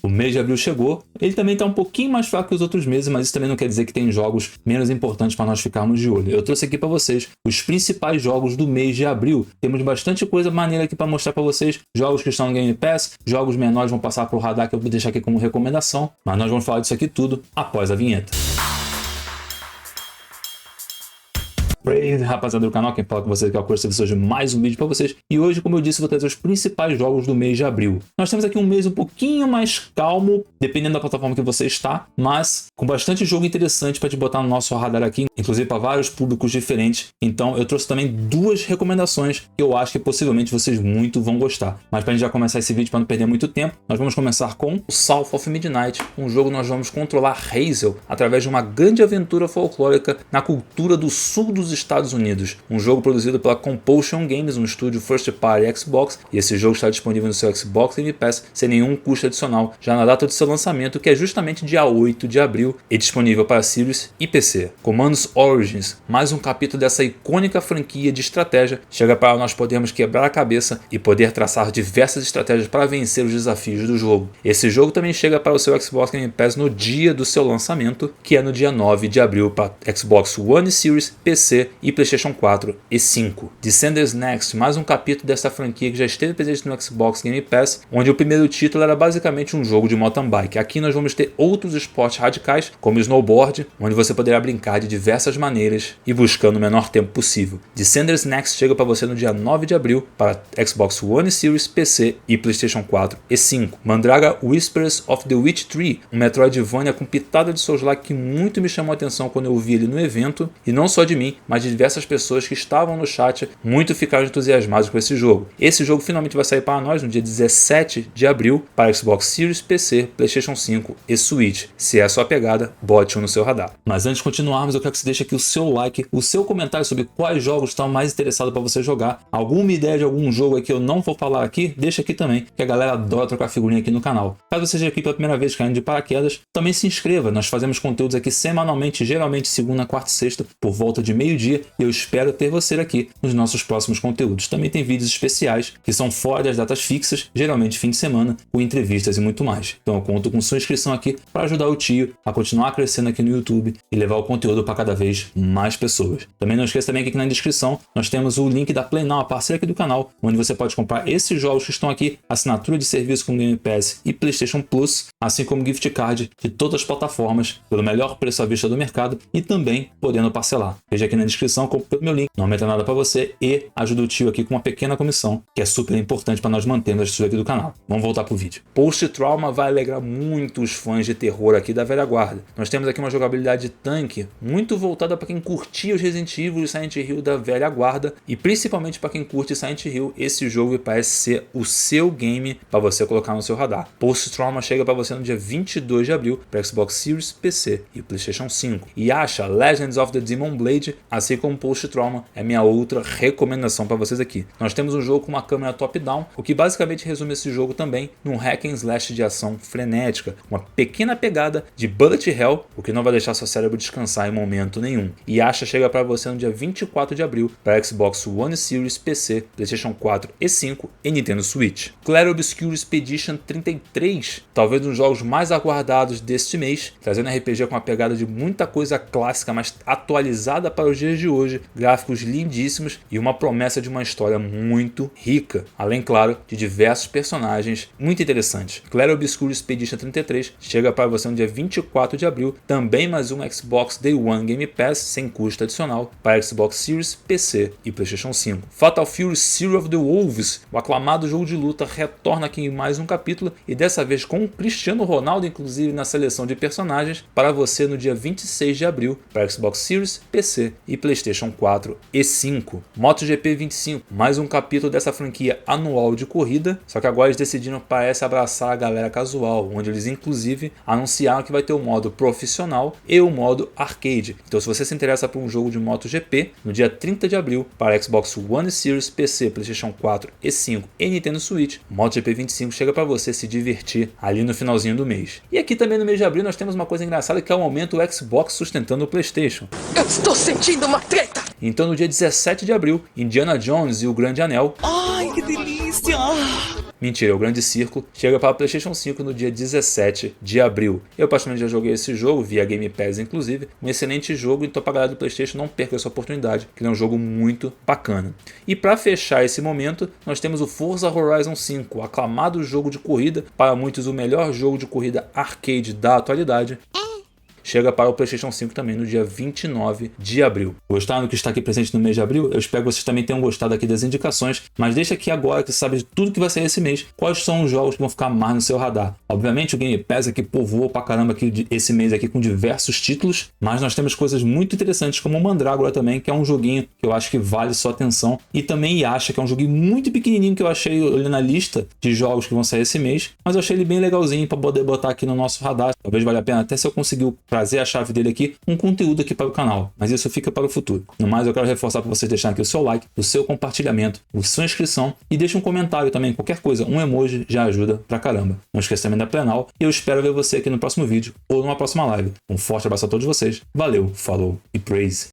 O mês de abril chegou, ele também está um pouquinho mais fraco que os outros meses, mas isso também não quer dizer que tem jogos menos importantes para nós ficarmos de olho. Eu trouxe aqui para vocês os principais jogos do mês de abril. Temos bastante coisa maneira aqui para mostrar para vocês, jogos que estão no Game Pass, jogos menores vão passar para o radar que eu vou deixar aqui como recomendação, mas nós vamos falar disso aqui tudo após a vinheta. Praise, rapaziada do canal, quem fala com vocês aqui é o Curso de mais um vídeo para vocês. E hoje, como eu disse, vou trazer os principais jogos do mês de abril. Nós temos aqui um mês um pouquinho mais calmo, dependendo da plataforma que você está, mas com bastante jogo interessante para te botar no nosso radar aqui, inclusive para vários públicos diferentes. Então eu trouxe também duas recomendações que eu acho que possivelmente vocês muito vão gostar. Mas para a gente já começar esse vídeo, para não perder muito tempo, nós vamos começar com o South of Midnight, um jogo onde nós vamos controlar Hazel através de uma grande aventura folclórica na cultura do sul dos Estados Unidos. Um jogo produzido pela Compulsion Games, um estúdio first party Xbox, e esse jogo está disponível no seu Xbox Game Pass sem nenhum custo adicional, já na data de seu lançamento, que é justamente dia 8 de abril, e disponível para Series e PC. Commandos Origins, mais um capítulo dessa icônica franquia de estratégia, chega para nós podermos quebrar a cabeça e poder traçar diversas estratégias para vencer os desafios do jogo. Esse jogo também chega para o seu Xbox Game Pass no dia do seu lançamento, que é no dia 9 de abril para Xbox One Series, PC e PlayStation 4 e 5. Descenders Next, mais um capítulo dessa franquia que já esteve presente no Xbox Game Pass, onde o primeiro título era basicamente um jogo de mountain bike. Aqui nós vamos ter outros esportes radicais, como o snowboard, onde você poderá brincar de diversas maneiras e buscando o menor tempo possível. Descenders Next chega para você no dia 9 de abril para Xbox One Series, PC e PlayStation 4 e 5. Mandraga Whispers of the Witch Tree, um Metroidvania com pitada de Souls-like que muito me chamou a atenção quando eu vi ele no evento, e não só de mim, mas de diversas pessoas que estavam no chat muito ficaram entusiasmados com esse jogo. Esse jogo finalmente vai sair para nós no dia 17 de abril para Xbox Series, PC, PlayStation 5 e Switch. Se é a sua pegada, bote um no seu radar. Mas antes de continuarmos, eu quero que você deixe aqui o seu like, o seu comentário sobre quais jogos estão mais interessados para você jogar. Alguma ideia de algum jogo que eu não vou falar aqui, deixa aqui também, que a galera adora trocar figurinha aqui no canal. Caso você seja aqui pela primeira vez caindo de paraquedas, também se inscreva. Nós fazemos conteúdos aqui semanalmente, geralmente segunda, quarta e sexta, por volta de meio-dia, e eu espero ter você aqui nos nossos próximos conteúdos. Também tem vídeos especiais que são fora das datas fixas, geralmente fim de semana, com entrevistas e muito mais. Então eu conto com sua inscrição aqui para ajudar o tio a continuar crescendo aqui no YouTube e levar o conteúdo para cada vez mais pessoas. Também não esqueça também que aqui na descrição nós temos o link da Play Now, a parceira aqui do canal, onde você pode comprar esses jogos que estão aqui, assinatura de serviço com Game Pass e PlayStation Plus, assim como gift card de todas as plataformas pelo melhor preço à vista do mercado e também podendo parcelar. Veja aqui na descrição, compre pelo meu link, não aumenta nada para você e ajuda o tio aqui com uma pequena comissão, que é super importante para nós mantermos a estrutura aqui do canal. Vamos voltar pro vídeo. Post Trauma vai alegrar muito os fãs de terror aqui da velha guarda. Nós temos aqui uma jogabilidade de tanque muito voltada para quem curtia os Resident Evil e Silent Hill da velha guarda, e principalmente para quem curte Silent Hill, esse jogo parece ser o seu game para você colocar no seu radar. Post Trauma chega para você no dia 22 de abril para Xbox Series, PC e PlayStation 5. E acha Legends of the Demon Blade, assim como Post Trauma, é minha outra recomendação para vocês aqui. Nós temos um jogo com uma câmera top-down, o que basicamente resume esse jogo também num hack and slash de ação frenética, uma pequena pegada de bullet hell, o que não vai deixar seu cérebro descansar em momento nenhum. E acha chega para você no dia 24 de abril para Xbox One Series, PC, PlayStation 4 e 5 e Nintendo Switch. Clair Obscur Expedition 33, talvez um dos jogos mais aguardados deste mês, trazendo RPG com uma pegada de muita coisa clássica, mas atualizada para os dias de hoje, gráficos lindíssimos e uma promessa de uma história muito rica, além, claro, de diversos personagens muito interessantes. Clair Obscur Expedition 33 chega para você no dia 24 de abril, também mais um Xbox Day One Game Pass sem custo adicional para Xbox Series, PC e PlayStation 5. Fatal Fury City of the Wolves, o aclamado jogo de luta, retorna aqui em mais um capítulo e dessa vez com o Cristiano Ronaldo inclusive na seleção de personagens para você no dia 26 de abril para Xbox Series, PC e PlayStation 4 e 5. MotoGP 25, mais um capítulo dessa franquia anual de corrida, só que agora eles decidiram, parece, abraçar a galera casual, onde eles inclusive anunciaram que vai ter o modo profissional e o modo arcade. Então se você se interessa por um jogo de MotoGP, no dia 30 de abril para Xbox One Series, PC, PlayStation 4 e 5 e Nintendo Switch, MotoGP 25 chega para você se divertir ali no finalzinho do mês. E aqui também no mês de abril nós temos uma coisa engraçada, que é o momento o Xbox sustentando o PlayStation. Eu estou sentindo uma treta! Então no dia 17 de abril, Indiana Jones e o Grande Anel, Ai, que delícia! Mentira, é o Grande Círculo. Chega para o PlayStation 5 no dia 17 de abril. Eu particularmente já joguei esse jogo, via Game Pass inclusive. Um excelente jogo, então para a galera do PlayStation não perca essa oportunidade, que ele é um jogo muito bacana. E para fechar esse momento, nós temos o Forza Horizon 5, o aclamado jogo de corrida, para muitos o melhor jogo de corrida arcade da atualidade. Chega para o PlayStation 5 também no dia 29 de abril. Gostaram do que está aqui presente no mês de abril? Eu espero que vocês também tenham gostado aqui das indicações, mas deixa aqui agora que você sabe de tudo que vai sair esse mês, quais são os jogos que vão ficar mais no seu radar. Obviamente o Game Pass aqui povoou pra caramba aqui esse mês aqui com diversos títulos, mas nós temos coisas muito interessantes como o Mandrágora também, que é um joguinho que eu acho que vale sua atenção, e também Yasha, que é um joguinho muito pequenininho que eu achei olhando a lista de jogos que vão sair esse mês, mas eu achei ele bem legalzinho para poder botar aqui no nosso radar. Talvez valha a pena até se eu conseguir trazer a chave dele aqui, um conteúdo aqui para o canal, mas isso fica para o futuro. No mais, eu quero reforçar para vocês deixarem aqui o seu like, o seu compartilhamento, a sua inscrição e deixe um comentário também, qualquer coisa, um emoji já ajuda pra caramba. Não esqueça também da Plenal e eu espero ver você aqui no próximo vídeo ou numa próxima live. Um forte abraço a todos vocês, valeu, falou e praise!